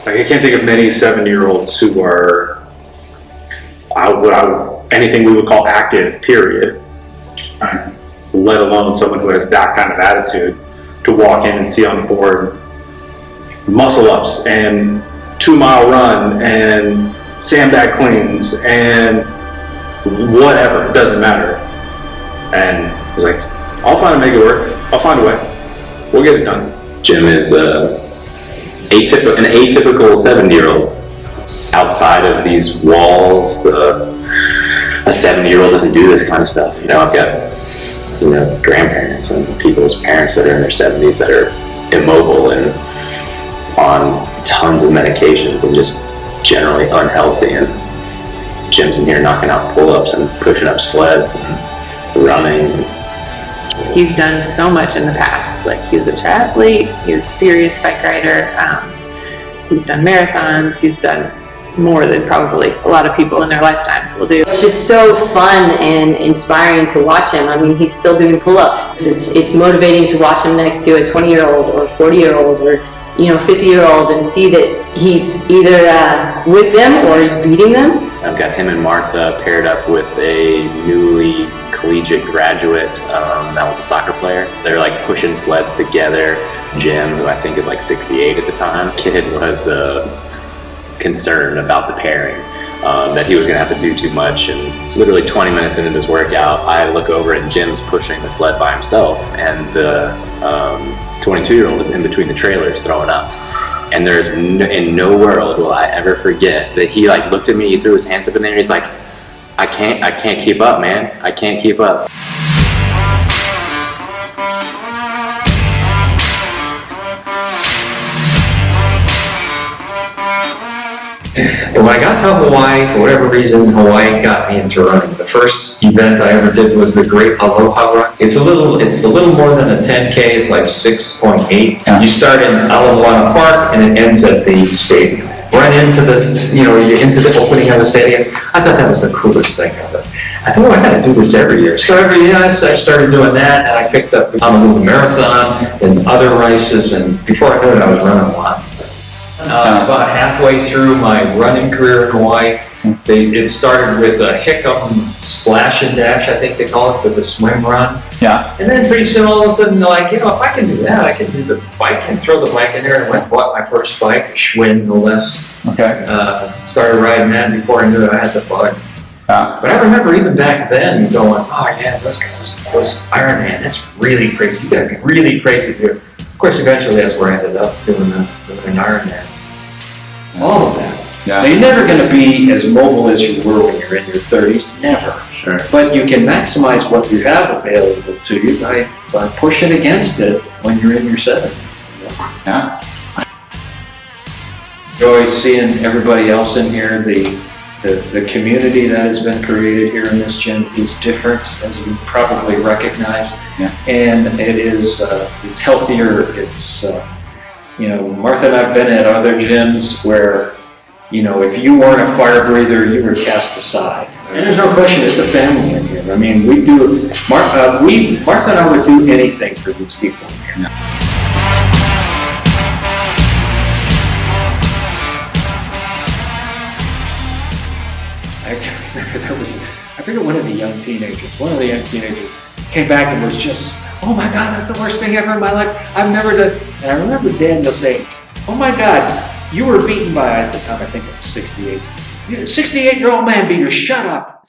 Like, I can't think of many 7-year-olds who are anything we would call active, period. Let alone someone who has that kind of attitude to walk in and see on the board muscle ups and 2-mile run and sandbag cleans and whatever, it doesn't matter. And he's like, I'll find a make it work. I'll find a way. We'll get it done. Jim is an atypical 70-year-old. Outside of these walls, a 70-year-old doesn't do this kind of stuff. I've got grandparents and people's parents that are in their 70s that are immobile and on tons of medications and just generally unhealthy. And Jim's in here knocking out pull-ups and pushing up sleds and running. He's done so much in the past. Like, he was a triathlete, he was a serious bike rider, he's done marathons, he's done more than probably a lot of people in their lifetimes will do. It's just so fun and inspiring to watch him. I mean, he's still doing pull-ups. It's motivating to watch him next to a 20-year-old or 40-year-old or 50-year-old and see that he's either with them or he's beating them. I've got him and Martha paired up with a newly collegiate graduate that was a soccer player. They're like pushing sleds together. Jim, who I think is like 68 at the time, kid was concerned about the pairing, that he was going to have to do too much. And literally 20 minutes into this workout, I look over and Jim's pushing the sled by himself, and the 22-year-old is in between the trailers throwing up. And there's in no world will I ever forget that he like looked at me, he threw his hands up in there, and he's like, I can't keep up, man. I can't keep up. When I got to Hawaii, for whatever reason, Hawaii got me into running. The first event I ever did was the Great Aloha Run. It's a little more than a 10K. It's like 6.8. You start in Ala Park and it ends at the stadium. Run into you're into the opening of the stadium. I thought that was the coolest thing ever. I thought, I gotta do this every year. So every year I started doing that, and I picked up the Honolulu Marathon and other races, and before I knew it, I was running a lot. About halfway through my running career in Hawaii, it started with a Hickam splash and dash, I think they call it. It was a swim run. Yeah. And then pretty soon all of a sudden, like, if I can do that, I can do the bike and throw the bike in there. And I went and bought my first bike, a Schwinn, no less. Okay. Started riding that, and before I knew it, I had the bug. But I remember even back then going, oh yeah, those Ironman, that's really crazy. You gotta be really crazy to do it. Of course, eventually that's where I ended up doing an Ironman. All of that. Yeah. Now, you're never going to be as mobile as you were when you're in your 30s. Never. Sure. But you can maximize what you have available to you by pushing against it when you're in your 70s. Yeah. Enjoy seeing everybody else in here. The community that has been created here in this gym is different, as you probably recognize. Yeah. And it is it's healthier. It's Martha and I've been at other gyms where, if you weren't a fire breather, you were cast aside. And there's no question, it's a family in here. I mean, Martha and I would do anything for these people in here. Yeah. I can remember I forget one of the young teenagers came back and was just, oh my God, that's the worst thing ever in my life. I've never done. And I remember Daniel saying, oh my God, you were beaten by, at the time I think it was 68. You're a 68-year-old man beater, shut up.